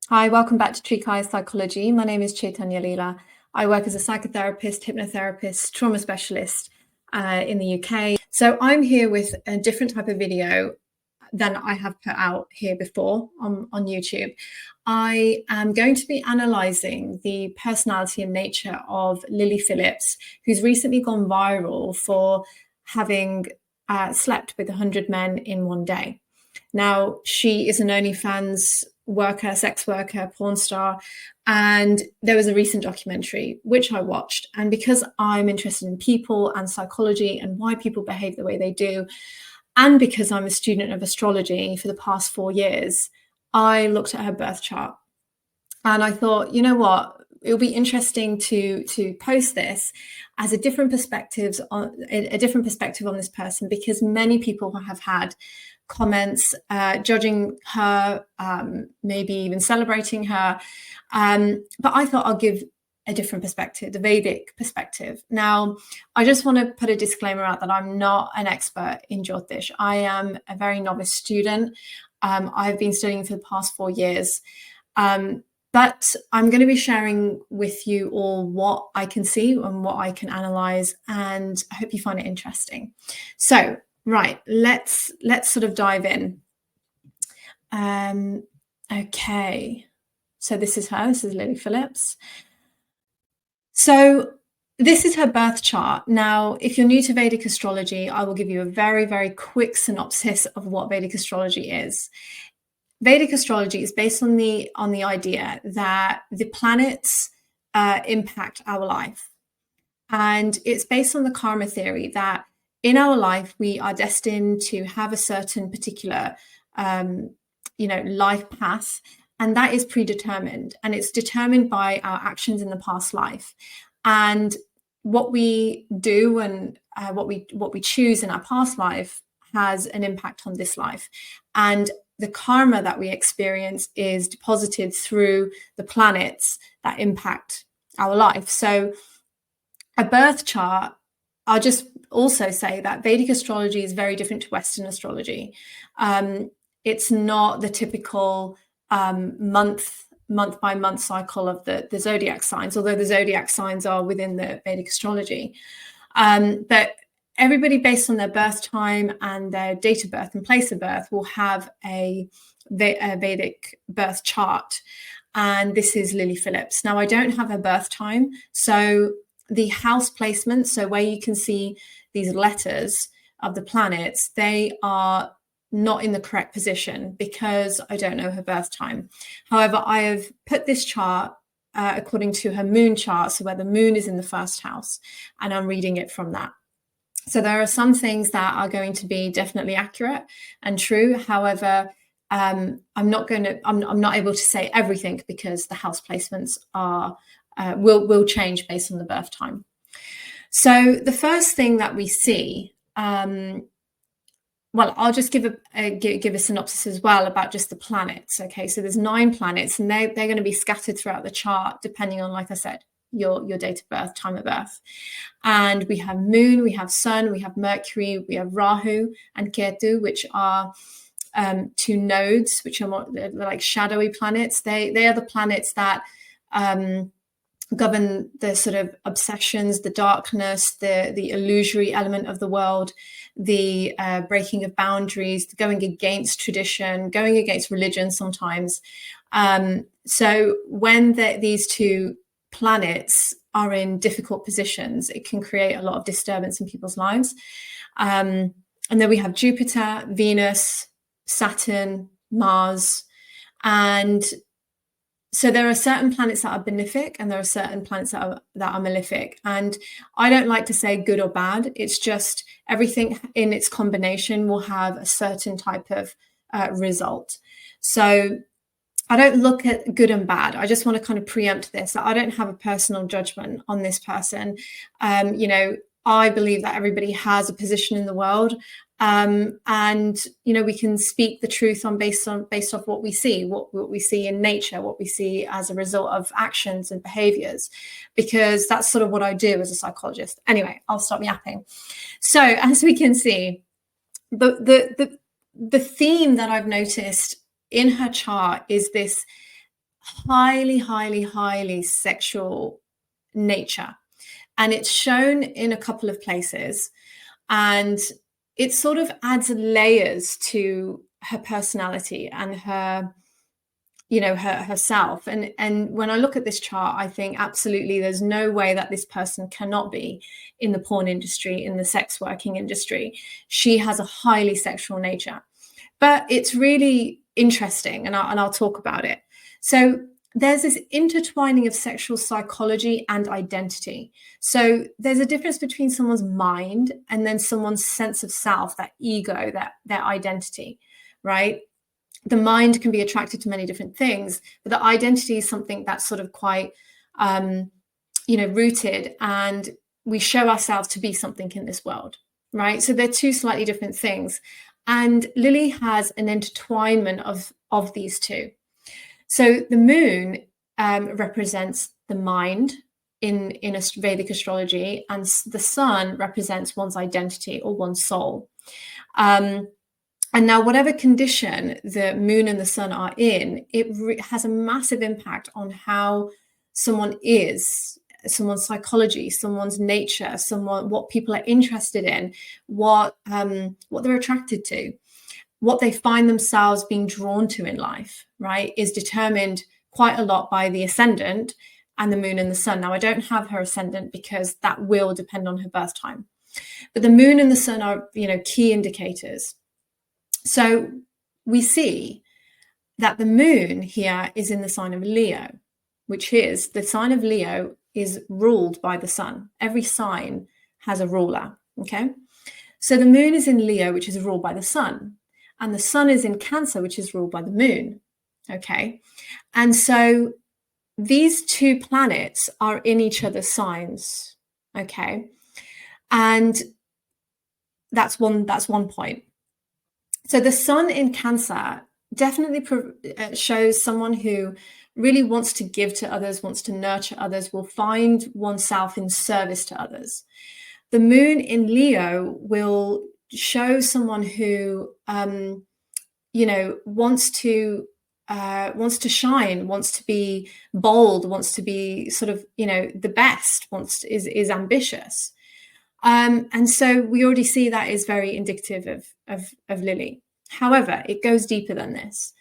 Hi, welcome back to Trikai Psychology. My name is Chaitanya Leela. I work as a psychotherapist, hypnotherapist, trauma specialist in the UK. So I'm here with a different type of video than I have put out here before on YouTube. I am going to be analysing the personality and nature of Lily Phillips, who's recently gone viral for having slept with 100 men in one day. Now, she is an OnlyFans worker, sex worker, porn star, and there was a recent documentary which I watched. And because I'm interested in people and psychology and why people behave the way they do, and because I'm a student of astrology for the past 4 years, I looked at her birth chart and I thought, you know what, it'll be interesting to post this as a different perspective on this person, because many people have had comments judging her, maybe even celebrating her, but I thought I'll give a different perspective, the Vedic perspective. Now, I just want to put a disclaimer out that I'm not an expert in Jyotish. I am a very novice student. I've been studying for the past 4 years, but I'm going to be sharing with you all what I can see and what I can analyze, and I hope you find it interesting. So, right, let's sort of dive in. Okay, so this is her. This is Lily Phillips. So this is her birth chart. Now, if you're new to Vedic astrology, I will give you a very, very quick synopsis of what Vedic astrology is. Vedic astrology is based on the idea that the planets impact our life. And it's based on the karma theory that in our life, we are destined to have a certain particular, life path. And that is predetermined, and it's determined by our actions in the past life. And what we do and what we choose in our past life has an impact on this life. And the karma that we experience is deposited through the planets that impact our life. So a birth chart, I'll just also say that Vedic astrology is very different to Western astrology. It's not the typical month by month cycle of the zodiac signs, although the zodiac signs are within the Vedic astrology. But everybody, based on their birth time and their date of birth and place of birth, will have a Vedic birth chart. And this is Lily Phillips. Now, I don't have her birth time, so the house placement, so where you can see these letters of the planets, they are not in the correct position because I don't know her birth time. However, I have put this chart according to her moon chart, so where the moon is in the first house, and I'm reading it from that. So there are some things that are going to be definitely accurate and true. However, I'm not able to say everything because the house placements are will change based on the birth time. So the first thing that we see, well, I'll just give a synopsis as well about just the planets. Okay, so there's 9 planets, and they're going to be scattered throughout the chart depending on, like I said, your date of birth, time of birth. And we have Moon, we have Sun, we have Mercury, we have Rahu and Ketu, which are 2 nodes, which are more like shadowy planets. They are the planets that govern the sort of obsessions, the darkness, the illusory element of the world, the breaking of boundaries, going against tradition, going against religion sometimes. So when these 2 planets are in difficult positions, it can create a lot of disturbance in people's lives. And then we have Jupiter, Venus, Saturn, Mars, and so there are certain planets that are benefic and there are certain planets that are malefic. And I don't like to say good or bad. It's just everything in its combination will have a certain type of result. So I don't look at good and bad. I just want to kind of preempt this. I don't have a personal judgment on this person. I believe that everybody has a position in the world. And we can speak the truth based off what we see, what we see in nature, what we see as a result of actions and behaviors, because that's sort of what I do as a psychologist. Anyway, I'll stop yapping. So as we can see, the theme that I've noticed in her chart is this highly, highly, highly sexual nature. And it's shown in a couple of places. And it sort of adds layers to her personality and her, herself. And when I look at this chart, I think absolutely there's no way that this person cannot be in the porn industry, in the sex working industry. She has a highly sexual nature. But it's really interesting, and I'll talk about it. So there's this intertwining of sexual psychology and identity. So there's a difference between someone's mind and then someone's sense of self, that ego, their identity, right? The mind can be attracted to many different things, but the identity is something that's sort of quite, rooted, and we show ourselves to be something in this world, right? So they're two slightly different things. And Lily has an intertwinement of these two. So the moon represents the mind in Vedic astrology, and the sun represents one's identity or one's soul. And now, whatever condition the moon and the sun are in, it has a massive impact on how someone is, someone's psychology, someone's nature, what people are interested in, what they're attracted to, what they find themselves being drawn to in life, right, is determined quite a lot by the ascendant and the moon and the sun. Now, I don't have her ascendant because that will depend on her birth time. But the moon and the sun are, key indicators. So we see that the moon here is in the sign of Leo, which is the sign of Leo is ruled by the sun. Every sign has a ruler, okay? So the moon is in Leo, which is ruled by the sun, and the sun is in Cancer, which is ruled by the moon, okay? And so these two planets are in each other's signs, okay? And that's one point. So the sun in Cancer definitely shows someone who really wants to give to others, wants to nurture others, will find oneself in service to others. The moon in Leo will show someone who, wants to shine, wants to be bold, wants to be sort of, the best, is ambitious. And so we already see that is very indicative of Lily. However, it goes deeper than this.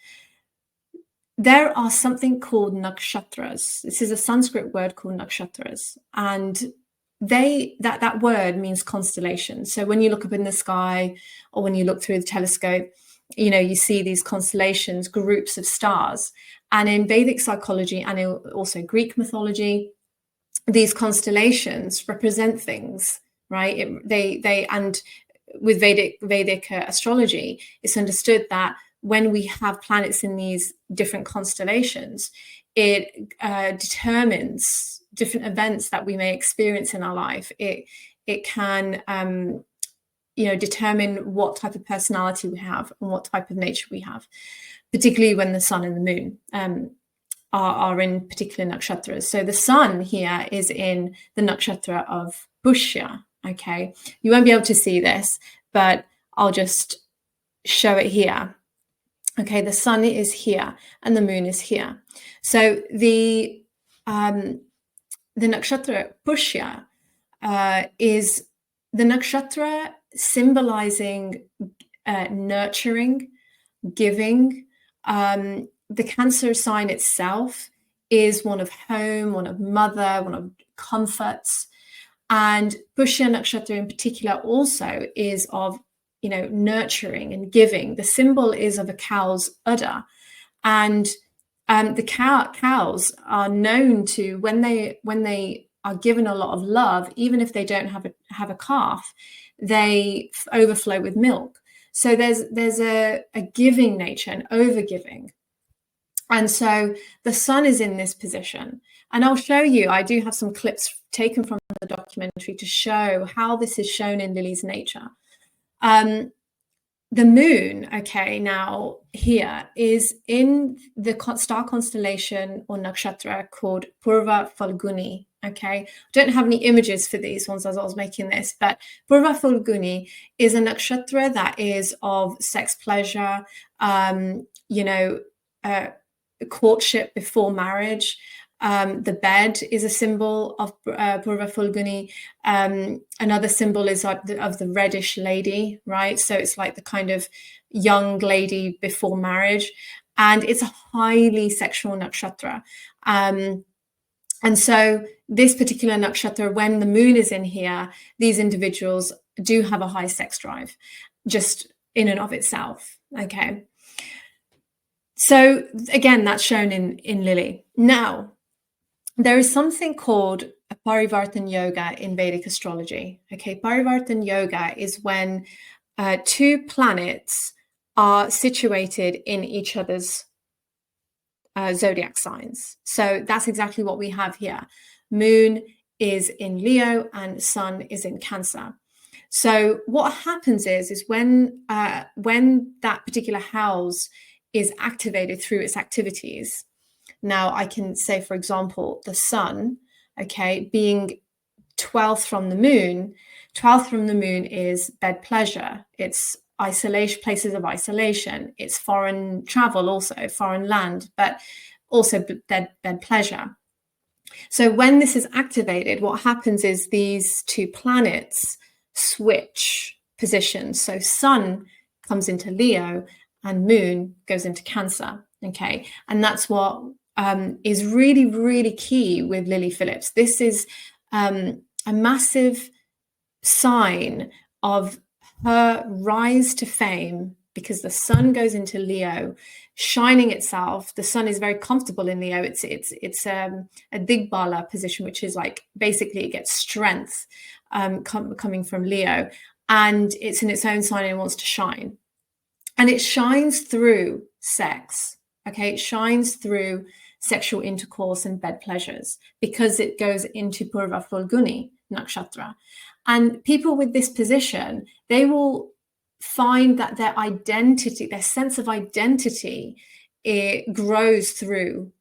There are something called nakshatras. This is a Sanskrit word called nakshatras, and that word means constellation. So when you look up in the sky, or when you look through the telescope, you see these constellations, groups of stars. And in Vedic psychology and also Greek mythology, these constellations represent things, right? And with Vedic astrology, it's understood that when we have planets in these different constellations, it determines different events that we may experience in our life. It can determine what type of personality we have and what type of nature we have, particularly when the sun and the moon are in particular nakshatras. So the sun here is in the nakshatra of Pushya. Okay, you won't be able to see this, but I'll just show it here. Okay, the sun is here and the moon is here. So the nakshatra Pushya is the nakshatra symbolizing nurturing, giving. The Cancer sign itself is one of home, one of mother, one of comforts. And Pushya nakshatra in particular also is of, nurturing and giving. The symbol is of a cow's udder. And the cows are known to, when they are given a lot of love, even if they don't have a calf, they overflow with milk. So there's a giving nature, an overgiving. And so the sun is in this position. And I'll show you, I do have some clips taken from the documentary to show how this is shown in Lily's nature. The moon, okay, now here is in the star constellation or nakshatra called Purva Falguni, okay? I don't have any images for these ones as I was making this, but Purva Falguni is a nakshatra that is of sex pleasure, courtship before marriage. The bed is a symbol of Purva Fulguni. Another symbol is like of the reddish lady, right? So it's like the kind of young lady before marriage. And it's a highly sexual nakshatra. And so this particular nakshatra, when the moon is in here, these individuals do have a high sex drive, just in and of itself, okay? So again, that's shown in Lily. Now, there is something called a Parivartan yoga in Vedic astrology, okay? Parivartan yoga is when two planets are situated in each other's zodiac signs. So that's exactly what we have here. Moon is in Leo and Sun is in Cancer. So what happens is when that particular house is activated through its activities. Now I can say, for example, the Sun, okay, being 12th from the moon. 12th from the moon is bed pleasure. It's isolation, places of isolation. It's foreign travel, also foreign land, but also bed pleasure. So when this is activated, what happens is these two planets switch positions. So Sun comes into Leo and Moon goes into Cancer. Okay, and that's what is really, really key with Lily Phillips. This is a massive sign of her rise to fame, because the Sun goes into Leo, shining itself. The Sun is very comfortable in Leo. It's a Digbala position, which is like basically it gets strength coming from Leo, and it's in its own sign and it wants to shine, and it shines through sex. Okay, it shines through sexual intercourse and bed pleasures because it goes into Purva Fulguni nakshatra. And people with this position, they will find that their identity, their sense of identity, it grows through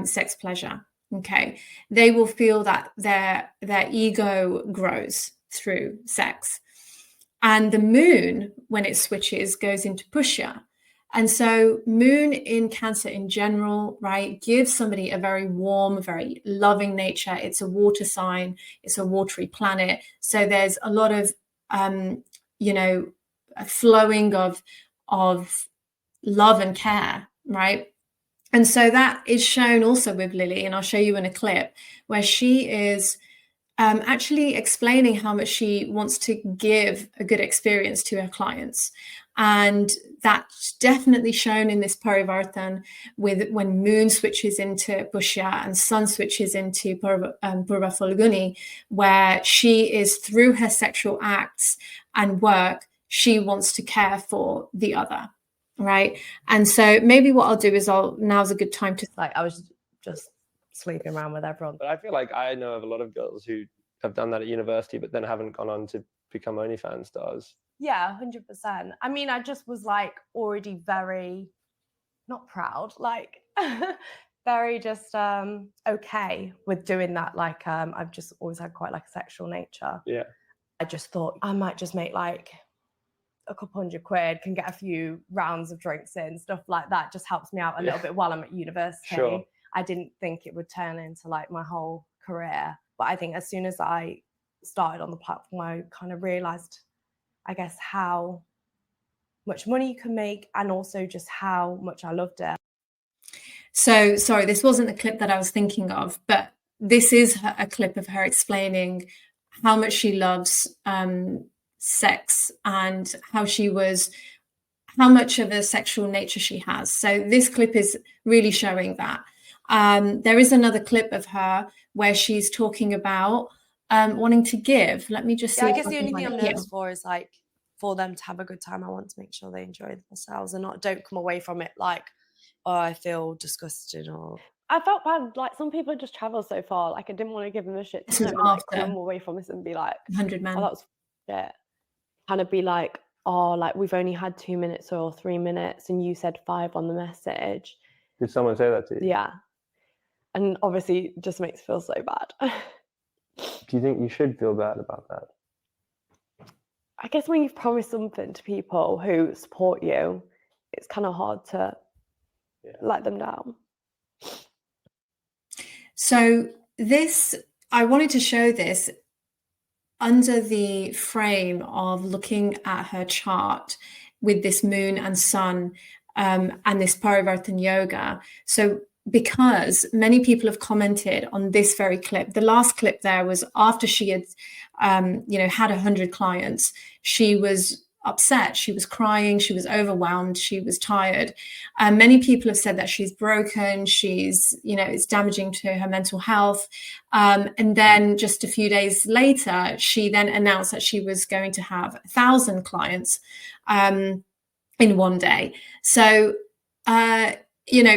sex pleasure. Okay, they will feel that their ego grows through sex. And the moon, when it switches, goes into Pushya. And so moon in Cancer in general, right, gives somebody a very warm, very loving nature. It's a water sign. It's a watery planet. So there's a lot of, a flowing of love and care, right? And so that is shown also with Lily. And I'll show you in a clip where she is actually explaining how much she wants to give a good experience to her clients. And that's definitely shown in this Parivartan with when moon switches into Pushya and sun switches into Purva Fulguni, where she is, through her sexual acts and work, she wants to care for the other, right? And so maybe what I'll do is now's a good time to... I was just sleeping around with everyone. But I feel like I know of a lot of girls who have done that at university, but then haven't gone on to become OnlyFans stars. Yeah, 100%. I mean, I just was like already very, not proud, like very just okay with doing that. Like I've just always had quite like a sexual nature. Yeah. I just thought I might just make like a couple £100, can get a few rounds of drinks in, stuff like that. Just helps me out a little bit while I'm at university. Sure. I didn't think it would turn into like my whole career. But I think as soon as I started on the platform, I kind of realized, I guess, how much money you can make and also just how much I loved it. So, sorry, this wasn't the clip that I was thinking of, but this is a clip of her explaining how much she loves sex and how much of a sexual nature she has. So this clip is really showing that. There is another clip of her where she's talking about wanting to give. Let me just see. Yeah, I guess the only thing I'm nervous for is like for them to have a good time. I want to make sure they enjoy themselves and don't come away from it like, oh, I feel disgusted or... I felt bad. Like some people just travel so far. Like I didn't want to give them a shit time and like come away from this and be like, 100 men. Oh, that was shit. Kind of be like, oh, like we've only had 2 minutes or 3 minutes and you said 5 on the message. Did someone say that to you? Yeah. And obviously it just makes me feel so bad. Do you think you should feel bad about that? I guess when you've promised something to people who support you, it's kind of hard to let them down. So this, I wanted to show this under the frame of looking at her chart with this moon and sun and this Parivartan yoga. So because many people have commented on this very clip, the last clip there was after she had, had 100 clients, she was upset, she was crying, she was overwhelmed, she was tired. Many people have said that she's broken, she's, it's damaging to her mental health. And then just a few days later, she then announced that she was going to have 1,000 clients in one day. So,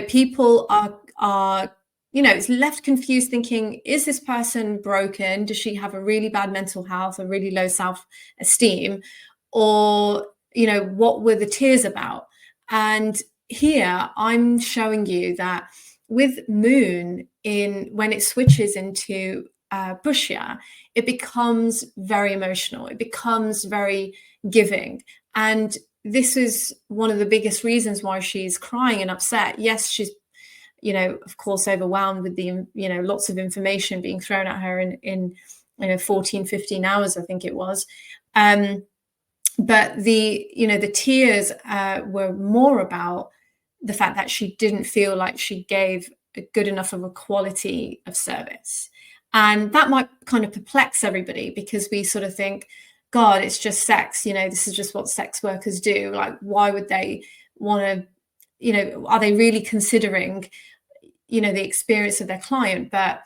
people are it's left confused thinking, is this person broken? Does she have a really bad mental health, a really low self-esteem? Or, what were the tears about? And here I'm showing you that with moon when it switches into Pushya, it becomes very emotional. It becomes very giving. And this is one of the biggest reasons why she's crying and upset. Yes, she's, of course, overwhelmed with the, lots of information being thrown at her in 14, 15 hours, I think it was. But the tears were more about the fact that she didn't feel like she gave a good enough of a quality of service. And that might kind of perplex everybody, because we sort of think, God, it's just sex. This is just what sex workers do. Like, why would they want to, are they really considering, the experience of their client? But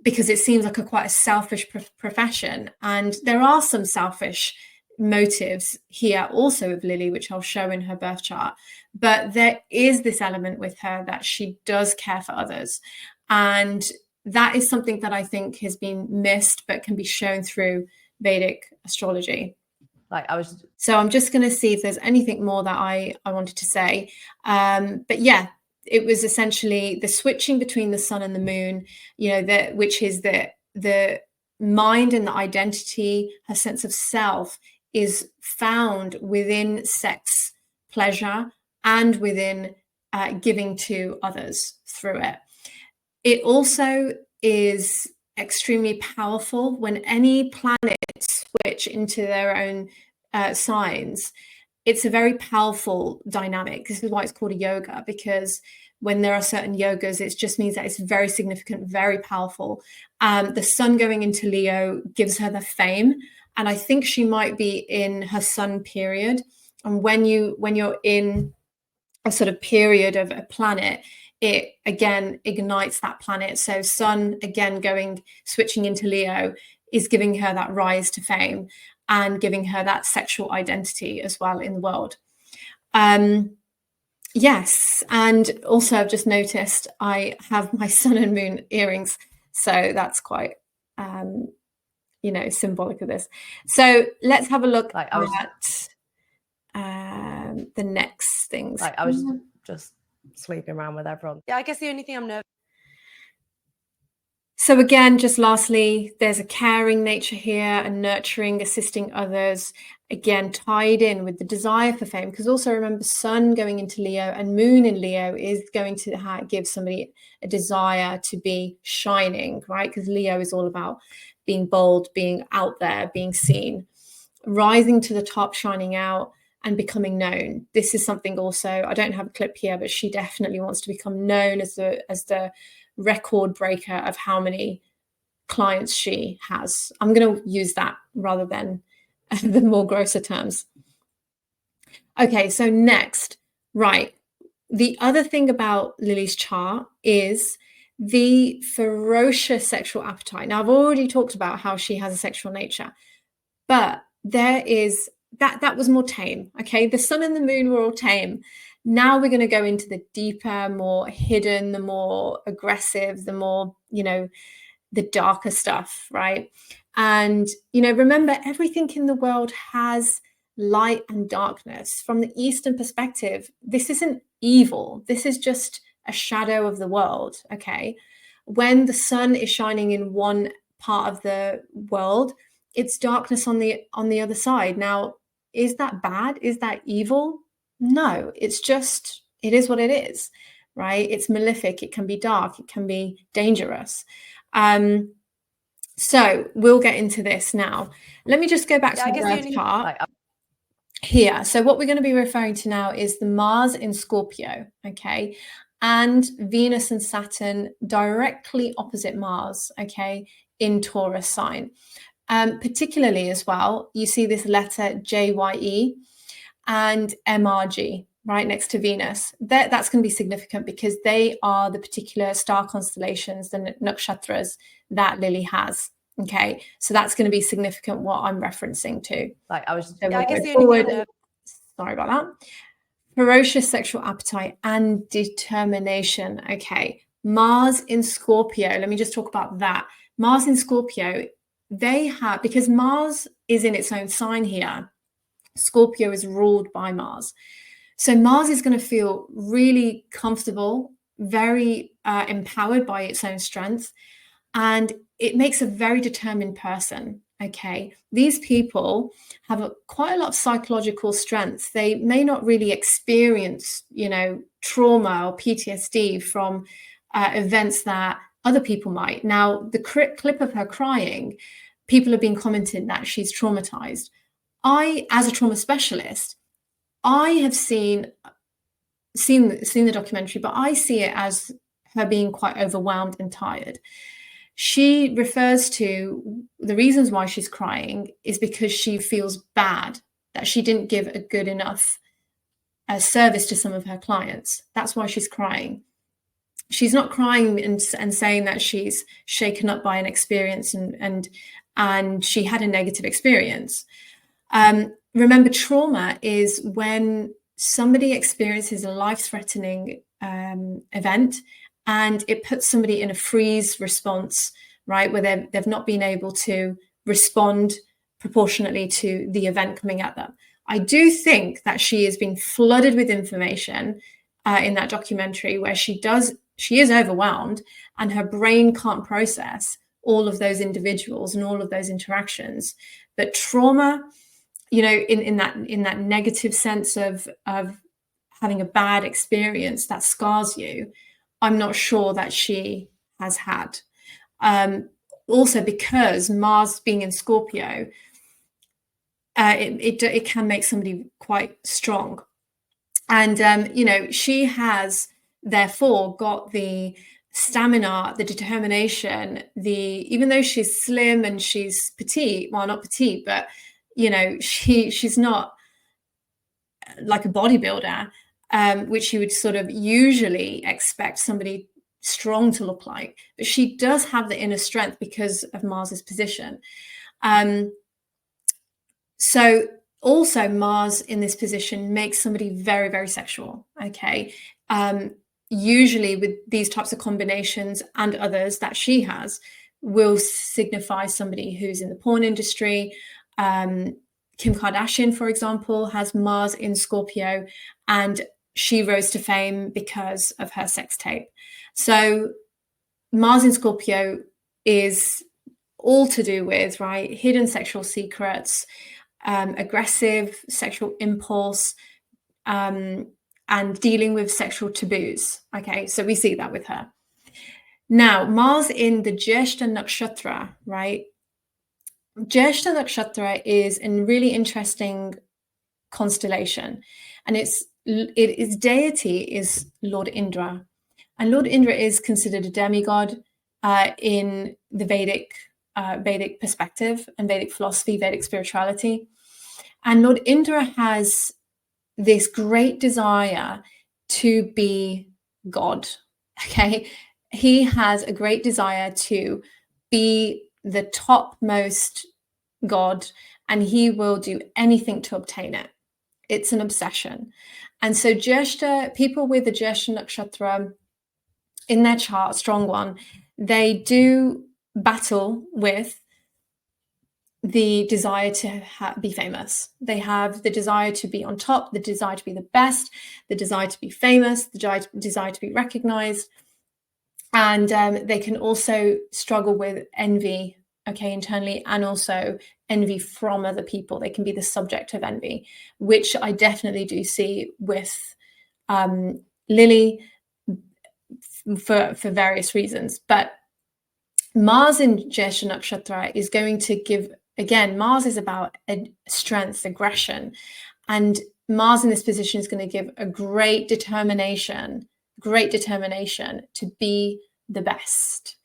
because it seems like quite a selfish profession. And there are some selfish motives here also with Lily, which I'll show in her birth chart. But there is this element with her that she does care for others. And that is something that I think has been missed, but can be shown through Vedic astrology. So I'm just going to see if there's anything more that I wanted to say. But yeah, it was essentially the switching between the sun and the moon, which is the mind and the identity, her sense of self is found within sex pleasure and within giving to others through it. It also is extremely powerful when any planets switch into their own signs. It's a very powerful dynamic. This is why it's called a yoga, because when there are certain yogas, it just means that it's very significant, very powerful. The sun going into Leo gives her the fame. And I think she might be in her sun period. And when you're in a sort of period of a planet, it again ignites that planet. So sun again switching into Leo is giving her that rise to fame and giving her that sexual identity as well in the world. Yes, and also I've just noticed I have my sun and moon earrings, so that's quite symbolic of this. So let's have a look at the next things. I was just sleeping around with everyone. Yeah, I guess the only thing I'm nervous. So again, just lastly, there's a caring nature here, and nurturing, assisting others, again, tied in with the desire for fame. Because also remember, sun going into Leo and moon in Leo is going to give somebody a desire to be shining, right? Because Leo is all about being bold, being out there, being seen, rising to the top, shining out, and becoming known. This is something also, I don't have a clip here, but she definitely wants to become known as the record breaker of how many clients she has. I'm going to use that rather than the more grosser terms. Okay, so next, right. The other thing about Lily's chart is the ferocious sexual appetite. Now, I've already talked about how she has a sexual nature, but there is that was more tame. Okay, the sun and the moon were all tame. Now we're going to go into the deeper, more hidden, the more aggressive, the more, the darker stuff, right? And, remember, everything in the world has light and darkness. From the Eastern perspective, this isn't evil. This is just a shadow of the world, okay? When the sun is shining in one part of the world, it's darkness on the other side. Now, is that bad? Is that evil? No, it is what it is, right? It's malefic, it can be dark, it can be dangerous. So we'll get into this now. Let me just go back to the birth chart here. So what we're going to be referring to now is the Mars in Scorpio, okay, and Venus and Saturn directly opposite Mars, okay, in Taurus sign. Particularly as well, you see this letter JYE and MRG right next to Venus. That's going to be significant because they are the particular star constellations, the nakshatras that Lily has. Okay, so that's going to be significant what I'm referencing to. Like I was, So I guess the forward. only Sorry about that. Ferocious sexual appetite and determination. Okay, Mars in Scorpio. Let me just talk about that. Mars in Scorpio, they have, because Mars is in its own sign here, Scorpio is ruled by Mars. So Mars is going to feel really comfortable, very empowered by its own strength, and it makes a very determined person. Okay, these people have quite a lot of psychological strength. They may not really experience, trauma or PTSD from events that other people might. Now, the clip of her crying, people have been commenting that she's traumatized. I, as a trauma specialist, I have seen the documentary, but I see it as her being quite overwhelmed and tired. She refers to the reasons why she's crying is because she feels bad that she didn't give a good enough service to some of her clients. That's why she's crying. She's not crying and saying that she's shaken up by an experience and she had a negative experience. Remember, trauma is when somebody experiences a life-threatening event and it puts somebody in a freeze response, right, where they've not been able to respond proportionately to the event coming at them. I do think that she has been flooded with information in that documentary where she is overwhelmed and her brain can't process all of those individuals and all of those interactions. But trauma, in that negative sense of having a bad experience that scars you, I'm not sure that she has had. Also, because Mars being in Scorpio, it can make somebody quite strong. And, she has therefore got the stamina, the determination, even though she's slim and she's petite, well, not petite, but, she's not like a bodybuilder, which you would sort of usually expect somebody strong to look like, but she does have the inner strength because of Mars's position. So also Mars in this position makes somebody very, very sexual. Okay. Usually with these types of combinations and others that she has will signify somebody who's in the porn industry. Kim Kardashian, for example, has Mars in Scorpio, and she rose to fame because of her sex tape. So Mars in Scorpio is all to do with, right, hidden sexual secrets, aggressive sexual impulse, and dealing with sexual taboos. Okay, so we see that with her. Now, Mars in the Jyeshta Nakshatra, right? Jyeshta Nakshatra is a really interesting constellation, and its deity is Lord Indra. And Lord Indra is considered a demigod in the Vedic perspective and Vedic philosophy, Vedic spirituality. And Lord Indra has this great desire to be God. Okay, he has a great desire to be the topmost God, and he will do anything to obtain it. It's an obsession. And so people with the Jyeshta Nakshatra in their chart, strong one, they do battle with the desire to be famous. They have the desire to be on top, the desire to be the best, the desire to be famous, the desire to be recognized. And they can also struggle with envy, okay, internally, and also envy from other people. They can be the subject of envy, which I definitely do see with Lily. for various reasons. But Mars in Jyeshtha Nakshatra is going to give, again, Mars is about strength, aggression, and Mars in this position is going to give a great determination to be the best.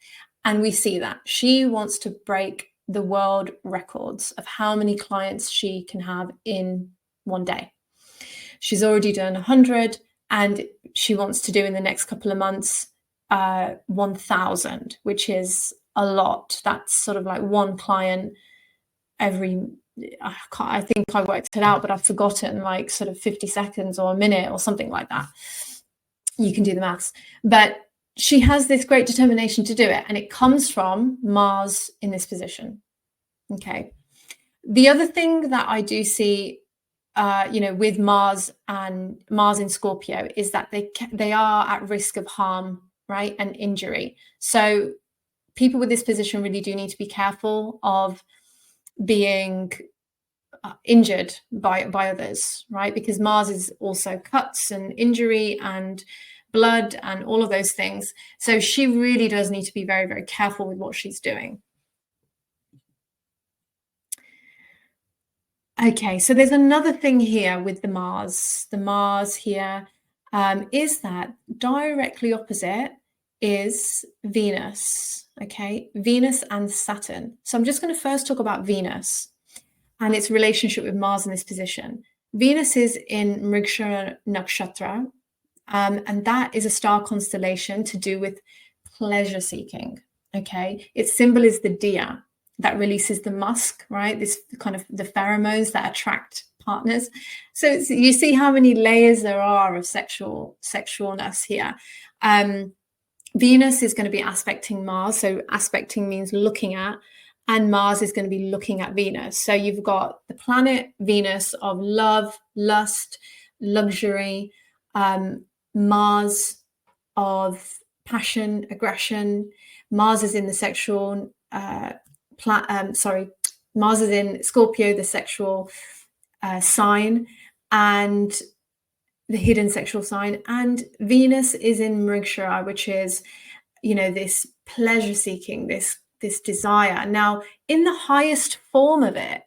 And we see that she wants to break the world records of how many clients she can have in one day. She's already done 100, and she wants to do in the next couple of months 1,000, which is a lot. That's sort of like one client every, I think I worked it out, but I've forgotten, like sort of 50 seconds or a minute or something like that. You can do the maths. But she has this great determination to do it, and it comes from Mars in this position. Okay. The other thing that I do see, with Mars and Mars in Scorpio, is that they are at risk of harm, right, and injury. So people with this position really do need to be careful of being injured by others, right? Because Mars is also cuts and injury and blood and all of those things. So she really does need to be very, very careful with what she's doing. Okay, so there's another thing here with the Mars. The Mars here is that directly opposite is Venus, okay? Venus and Saturn. So I'm just going to first talk about Venus and its relationship with Mars in this position. Venus is in Mrigashiram Nakshatra, and that is a star constellation to do with pleasure seeking, okay? Its symbol is the deer that releases the musk, right? This kind of the pheromones that attract partners. So you see how many layers there are of sexualness here. Venus is going to be aspecting Mars. So aspecting means looking at, and Mars is going to be looking at Venus. So you've got the planet Venus of love, lust, luxury, Mars of passion, aggression. Mars is in the sexual, Mars is in Scorpio, the sexual sign, and the hidden sexual sign. And Venus is in Mrigashira, which is, this pleasure seeking, this desire. Now, in the highest form of it,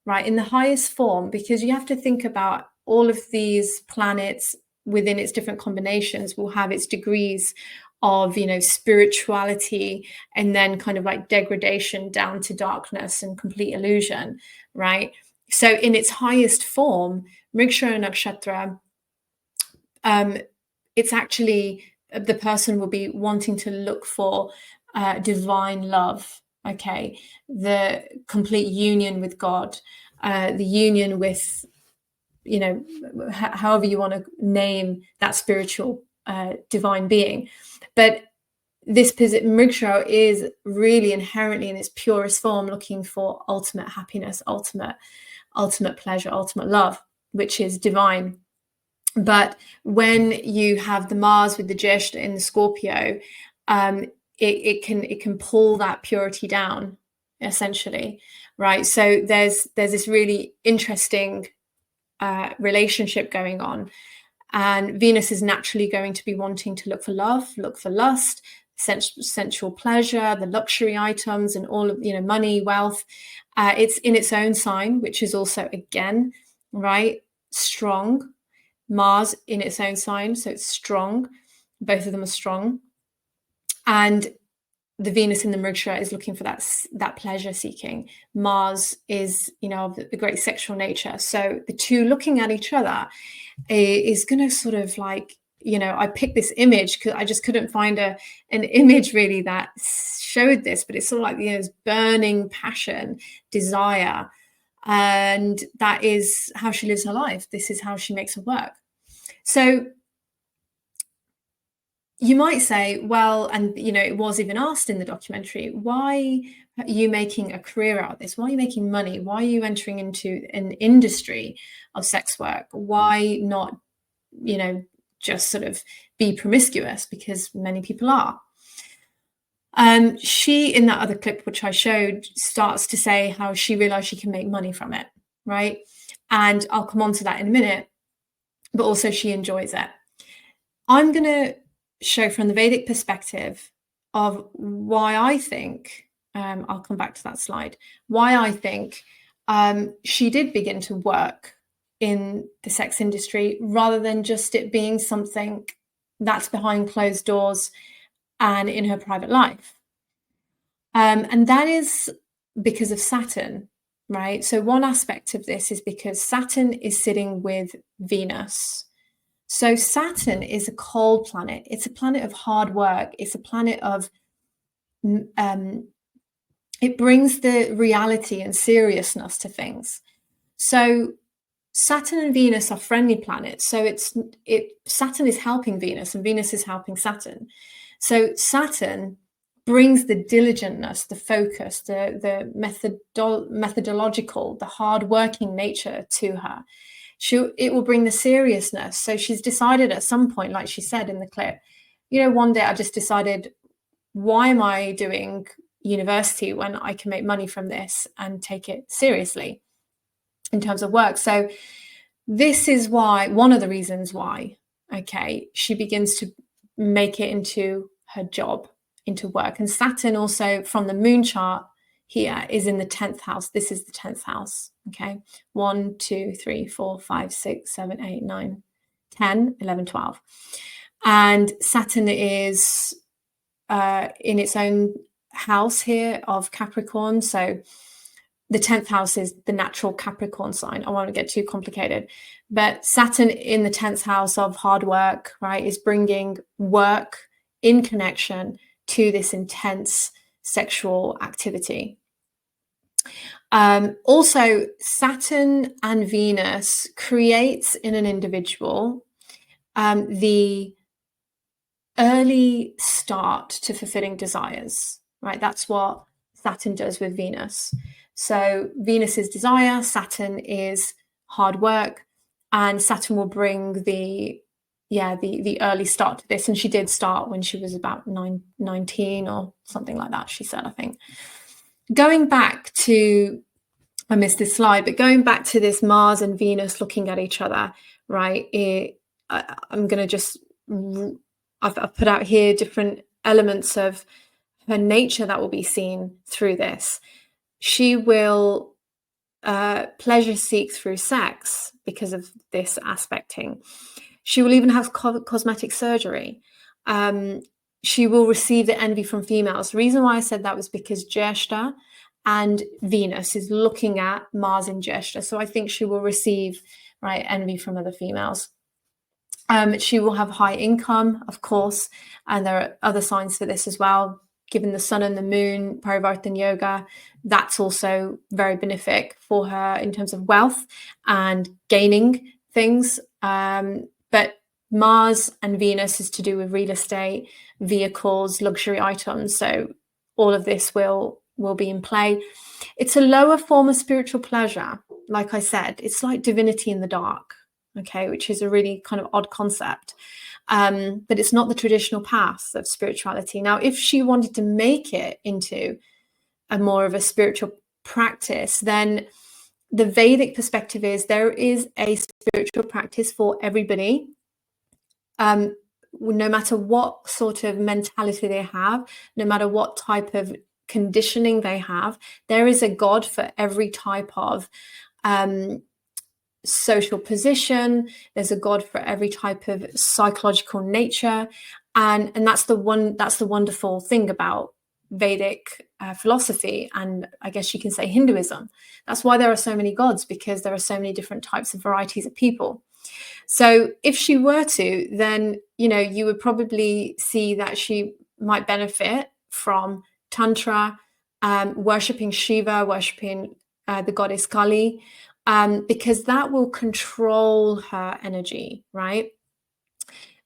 right, in the highest form, because you have to think about all of these planets within its different combinations will have its degrees of, spirituality, and then kind of like degradation down to darkness and complete illusion, right? So in its highest form, Mrigashira Nakshatra, it's actually, the person will be wanting to look for divine love, okay? The complete union with God, the union with, however you want to name that spiritual divine being. But this Mrigashira is really inherently in its purest form looking for ultimate happiness, ultimate pleasure, ultimate love, which is divine. But when you have the Mars with the Jyeshtha in the Scorpio, it can pull that purity down, essentially, right? So there's this really interesting relationship going on, and Venus is naturally going to be wanting to look for love, look for lust, sensual pleasure, the luxury items, and all of money, wealth. It's in its own sign, which is also, again, right, strong. Mars in its own sign, so it's strong. Both of them are strong. And the Venus in the Mrigashira is looking for that pleasure seeking. Mars is, of the great sexual nature. So the two looking at each other is going to sort of like, I picked this image because I just couldn't find an image really that showed this, but it's sort of like, this burning passion, desire. And that is how she lives her life. This is how she makes her work. So you might say, well, and it was even asked in the documentary, why are you making a career out of this? Why are you making money? Why are you entering into an industry of sex work? Why not, just sort of be promiscuous? Because many people are. She, in that other clip which I showed, starts to say how she realized she can make money from it, right? And I'll come on to that in a minute, but also she enjoys it. I'm going to show from the Vedic perspective of why I think, I'll come back to that slide, why I think she did begin to work in the sex industry rather than just it being something that's behind closed doors and in her private life. And that is because of Saturn, right? So one aspect of this is because Saturn is sitting with Venus. So Saturn is a cold planet. It's a planet of hard work. It's a planet of, it brings the reality and seriousness to things. So Saturn and Venus are friendly planets. So Saturn is helping Venus and Venus is helping Saturn. So Saturn brings the diligentness, the focus, the methodological, the hardworking nature to her. It will bring the seriousness. So she's decided at some point, like she said in the clip, one day I just decided, why am I doing university when I can make money from this and take it seriously in terms of work? So this is why, one of the reasons why, she begins to make it into her job, into work. And Saturn also, from the moon chart here, is in the 10th house. This is the 10th house. 1, 2, 3, 4, 5, 6, 7, 8, 9, 10, 11, 12. And Saturn is in its own house here of Capricorn. So the 10th house is the natural Capricorn sign. I won't get too complicated. But Saturn in the 10th house of hard work, right, is bringing work in connection to this intense sexual activity. Also, Saturn and Venus creates in an individual the early start to fulfilling desires, right? That's what Saturn does with Venus. So Venus is desire, Saturn is hard work, and Saturn will bring the early start to this. And she did start when she was about 19 or something like that, she said, I think. Going back to, I missed this slide, but going back to this Mars and Venus looking at each other, right? I'm going to just, I've put out here different elements of her nature that will be seen through this. She will pleasure seek through sex because of this aspecting. She will even have cosmetic surgery. She will receive the envy from females. The reason why I said that was because Jeshta and Venus is looking at Mars in Jeshta. So I think she will receive, right, envy from other females. She will have high income, of course, and there are other signs for this as well. Given the sun and the moon, Parivartan yoga, that's also very benefic for her in terms of wealth and gaining things. But Mars and Venus is to do with real estate, vehicles, luxury items. So all of this will be in play. It's a lower form of spiritual pleasure. Like I said, it's like divinity in the dark, which is a really kind of odd concept. But it's not the traditional path of spirituality. Now, if she wanted to make it into a more of a spiritual practice, then the Vedic perspective is there is a spiritual practice for everybody. No matter what sort of mentality they have, no matter what type of conditioning they have, there is a God for every type of social position. There's a God for every type of psychological nature, and that's the wonderful thing about Vedic philosophy, and I guess you can say Hinduism. That's why there are so many gods, because there are so many different types of varieties of people. So if she were to, then you would probably see that she might benefit from Tantra, worshipping Shiva, worshipping the goddess Kali, because that will control her energy, right?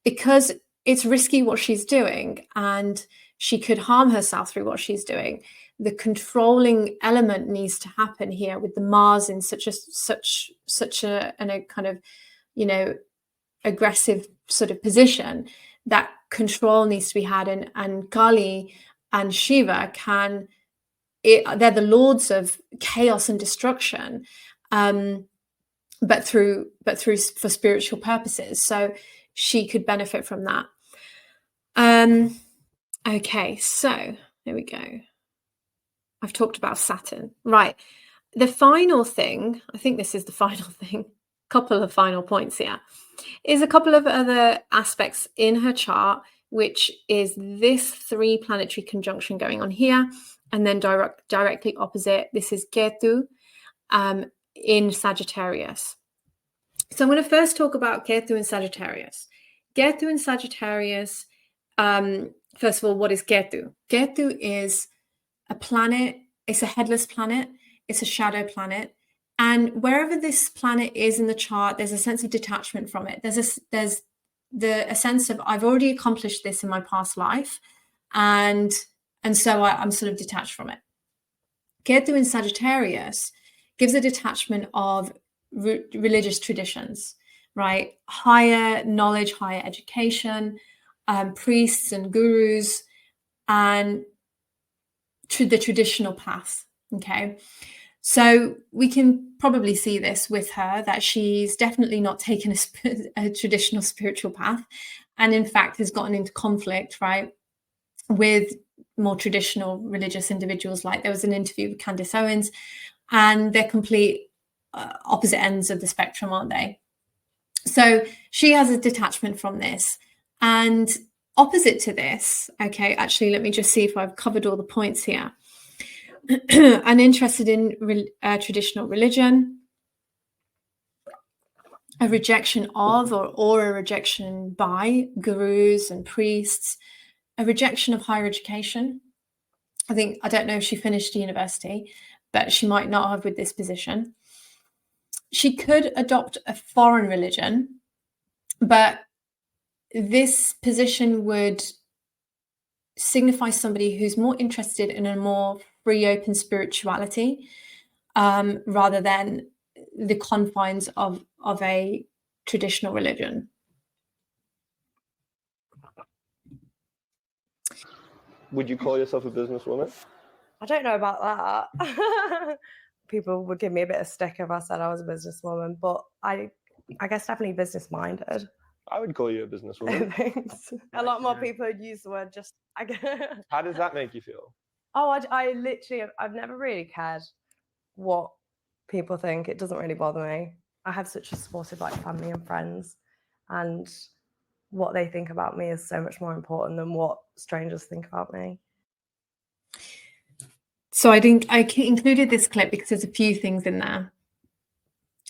Because it's risky what she's doing, and she could harm herself through what she's doing. The controlling element needs to happen here with the Mars in such a kind of, aggressive sort of position. That control needs to be had, and Kali and Shiva they're the lords of chaos and destruction, but for spiritual purposes. So she could benefit from that. Okay, so there we go. I've talked about Saturn. Right. The final thing, I think this is the final thing, couple of final points here, is a couple of other aspects in her chart, which is this 3 planetary conjunction going on here, and then directly opposite, this is Ketu in Sagittarius. So I'm going to first talk about Ketu in Sagittarius. Ketu in Sagittarius, first of all, what is Ketu? Ketu is a planet, it's a headless planet, it's a shadow planet. And wherever this planet is in the chart, there's a sense of detachment from it. There's a sense of, I've already accomplished this in my past life. And so I'm sort of detached from it. Ketu in Sagittarius gives a detachment of religious traditions, right? Higher knowledge, higher education, priests and gurus, and the traditional path. Okay. So we can probably see this with her, that she's definitely not taken a traditional spiritual path, and in fact has gotten into conflict, right, with more traditional religious individuals. Like there was an interview with Candice Owens, and they're complete opposite ends of the spectrum, aren't they? So she has a detachment from this. And opposite to this, okay, actually, let me just see if I've covered all the points here. I'm interested in traditional religion, a rejection of or a rejection by gurus and priests, a rejection of higher education. I don't know if she finished university, but she might not have with this position. She could adopt a foreign religion, but this position would signify somebody who's more interested in a more free, open spirituality, rather than the confines of a traditional religion. Would you call yourself a businesswoman? I don't know about that. People would give me a bit of stick if I said I was a businesswoman, but I guess definitely business-minded. I would call you a businesswoman. Thanks. A lot more people would use the word just. How does that make you feel? Oh, I literally, I've never really cared what people think. It doesn't really bother me. I have such a supportive family and friends, and what they think about me is so much more important than what strangers think about me. So I think I included this clip because there's a few things in there.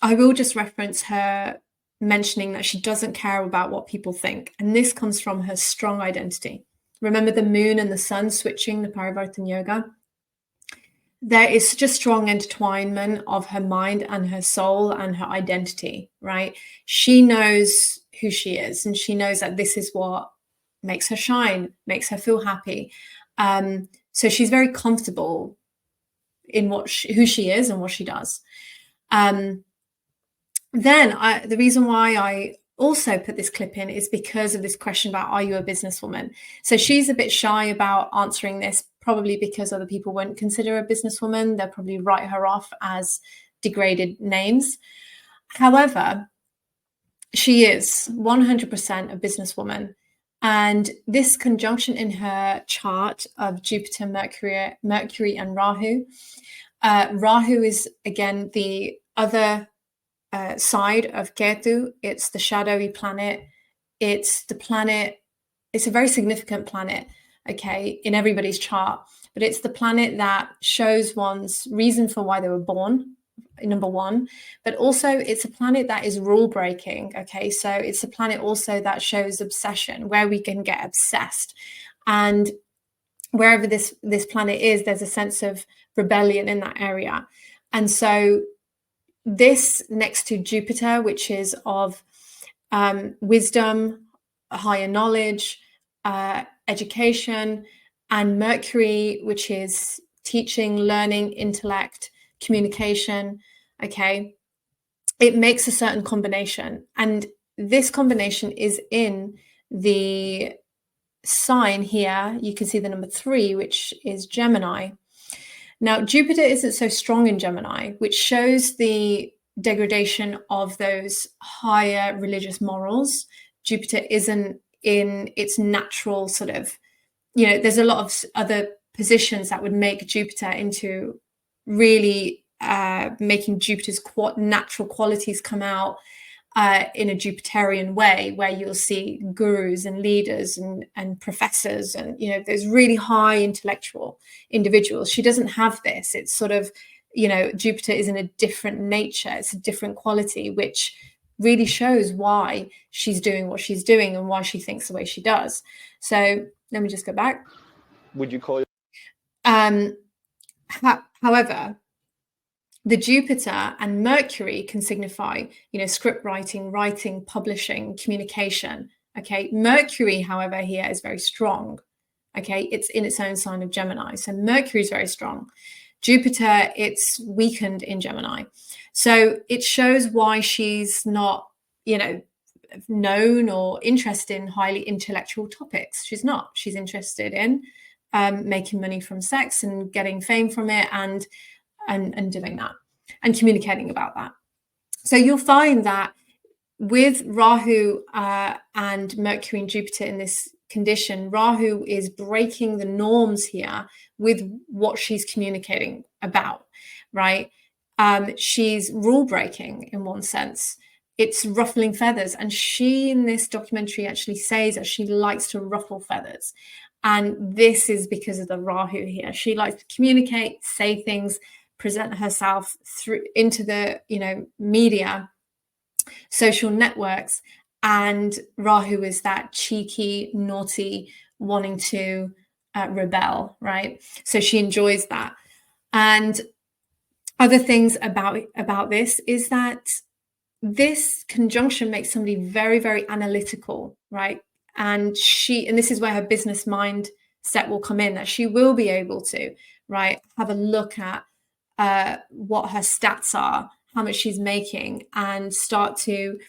I will just reference her mentioning that she doesn't care about what people think. And this comes from her strong identity. Remember the moon and the sun switching, the Parivartan yoga? There is such a strong intertwinement of her mind and her soul and her identity, right? She knows who she is, and she knows that this is what makes her shine, makes her feel happy. So she's very comfortable in who she is and what she does. Then the reason why I also put this clip in is because of this question about, are you a businesswoman? So she's a bit shy about answering this, probably because other people won't consider her a businesswoman. They'll probably write her off as degraded names. However, she is 100% a businesswoman. And this conjunction in her chart of Jupiter, Mercury and Rahu. Rahu is, again, the other side of Ketu. It's the shadowy planet. It's a very significant planet, okay, in everybody's chart. But it's the planet that shows one's reason for why they were born, number one. But also it's a planet that is rule breaking, okay? So it's a planet also that shows obsession, where we can get obsessed. And wherever this planet is, there's a sense of rebellion in that area. And so this next to Jupiter, which is of wisdom, higher knowledge, education, and Mercury, which is teaching, learning, intellect, communication, okay, it makes a certain combination. And this combination is in the sign here. You can see the number 3, which is Gemini. Now, Jupiter isn't so strong in Gemini, which shows the degradation of those higher religious morals. Jupiter isn't in its natural sort of, there's a lot of other positions that would make Jupiter into really making Jupiter's natural qualities come out in a Jupiterian way, where you'll see gurus and leaders and professors and, those really high intellectual individuals. She doesn't have this. It's sort of, Jupiter is in a different nature. It's a different quality, which really shows why she's doing what she's doing and why she thinks the way she does. So let me just go back. Would you call it? However, the Jupiter and Mercury can signify, script writing, publishing, communication. Okay. Mercury, however, here is very strong. Okay. It's in its own sign of Gemini. So Mercury is very strong. Jupiter, it's weakened in Gemini. So it shows why she's not, known or interested in highly intellectual topics. She's not. She's interested in making money from sex and getting fame from it and doing that and communicating about that. So you'll find that with Rahu and Mercury and Jupiter in this condition, Rahu is breaking the norms here with what she's communicating about, right? She's rule breaking in one sense. It's ruffling feathers. And she, in this documentary, actually says that she likes to ruffle feathers. And this is because of the Rahu here. She likes to communicate, say things, present herself through into the, media, social networks. And Rahu is that cheeky, naughty, wanting to rebel, right? So she enjoys that. And other things about this is that this conjunction makes somebody very, very analytical, right? And this is where her business mindset will come in, that she will be able to, right, have a look at what her stats are, how much she's making, and start to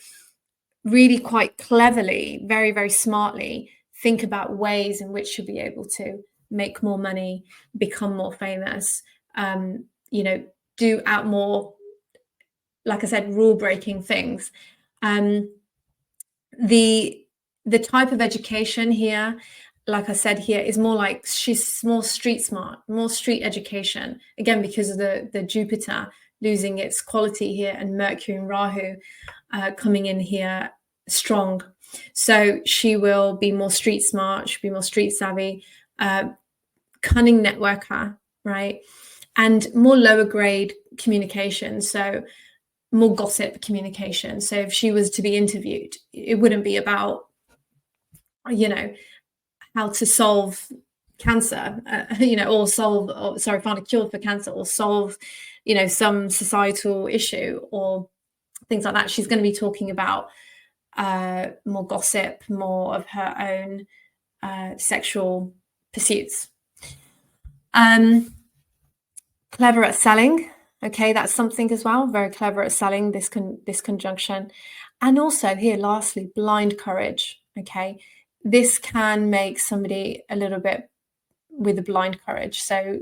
really quite cleverly, very, very smartly think about ways in which she'll be able to make more money, become more famous, do out more, like I said, rule-breaking things. The type of education here, like I said here, is more like she's more street smart, more street education. Again, because of the Jupiter losing its quality here and Mercury and Rahu coming in here strong. So she will be more street smart, she'll be more street savvy, cunning networker, right? And more lower grade communication. So more gossip communication. So if she was to be interviewed, it wouldn't be about, how to solve cancer, or find a cure for cancer, or solve, some societal issue or things like that. She's going to be talking about more gossip, more of her own sexual pursuits. Clever at selling. Okay, that's something as well. Very clever at selling, this conjunction. And also here, lastly, blind courage. Okay, this can make somebody a little bit with a blind courage. So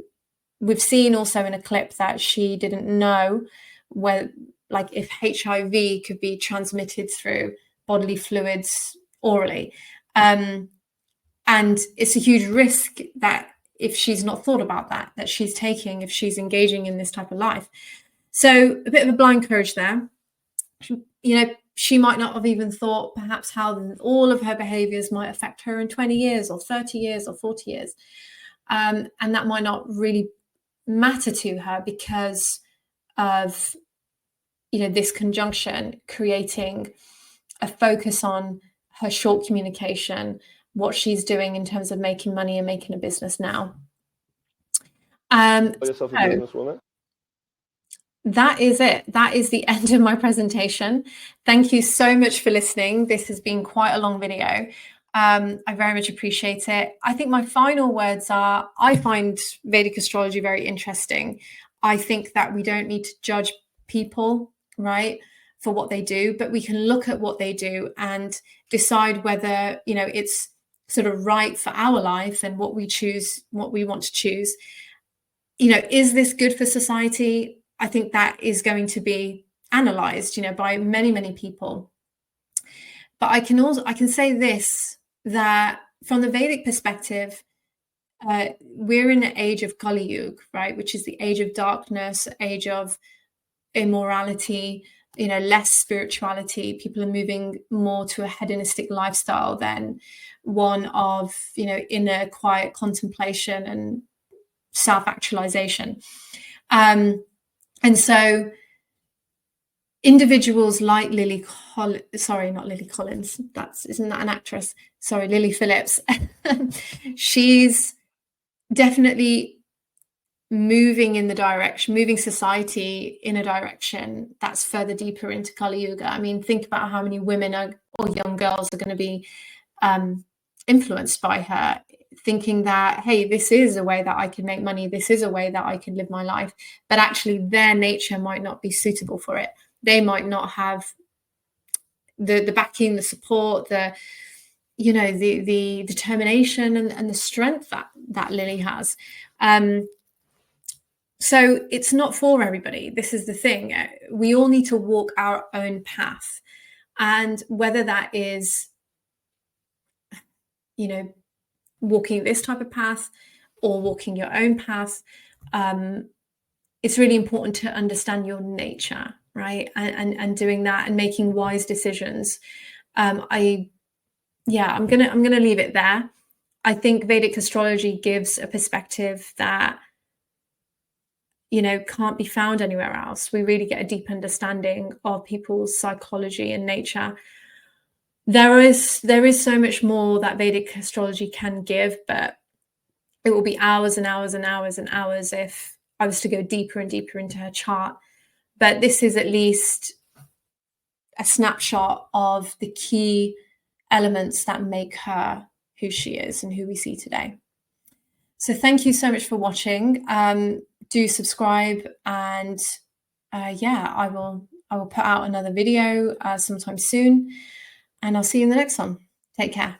we've seen also in a clip that she didn't know if HIV could be transmitted through bodily fluids orally. And it's a huge risk that if she's not thought about that she's taking, if she's engaging in this type of life. So a bit of a blind courage there. She might not have even thought perhaps how all of her behaviors might affect her in 20 years or 30 years or 40 years. And that might not really matter to her because of, this conjunction creating a focus on her short communication, what she's doing in terms of making money and making a business now. Yourself a businesswoman? That is it. That is the end of my presentation. Thank you so much for listening. This has been quite a long video. I very much appreciate it. I think my final words are, I find Vedic astrology very interesting. I think that we don't need to judge people, right, for what they do, but we can look at what they do and decide whether, it's sort of right for our life and what we choose, what we want to choose. Is this good for society? I think that is going to be analyzed, by many, many people. But I can say this, that from the Vedic perspective, we're in an age of Kali Yuga, right, which is the age of darkness, age of immorality, less spirituality. People are moving more to a hedonistic lifestyle than one of, inner quiet contemplation and self-actualization. And so individuals like Lily Phillips. She's definitely moving society in a direction that's further deeper into Kali Yuga. I mean, think about how many women or young girls are going to be influenced by her, thinking that, hey, this is a way that I can make money, this is a way that I can live my life, but actually their nature might not be suitable for it. They might not have the backing, the support, the determination and the strength that Lily has. So it's not for everybody. This is the thing. We all need to walk our own path. And whether that is, walking this type of path or walking your own path, it's really important to understand your nature, right? And doing that and making wise decisions. I'm gonna leave it there. I think Vedic astrology gives a perspective that can't be found anywhere else. We really get a deep understanding of people's psychology and nature. There is so much more that Vedic astrology can give, but it will be hours and hours and hours and hours if I was to go deeper and deeper into her chart. But this is at least a snapshot of the key elements that make her who she is and who we see today. So thank you so much for watching. Do subscribe, and I will put out another video sometime soon, and I'll see you in the next one. Take care.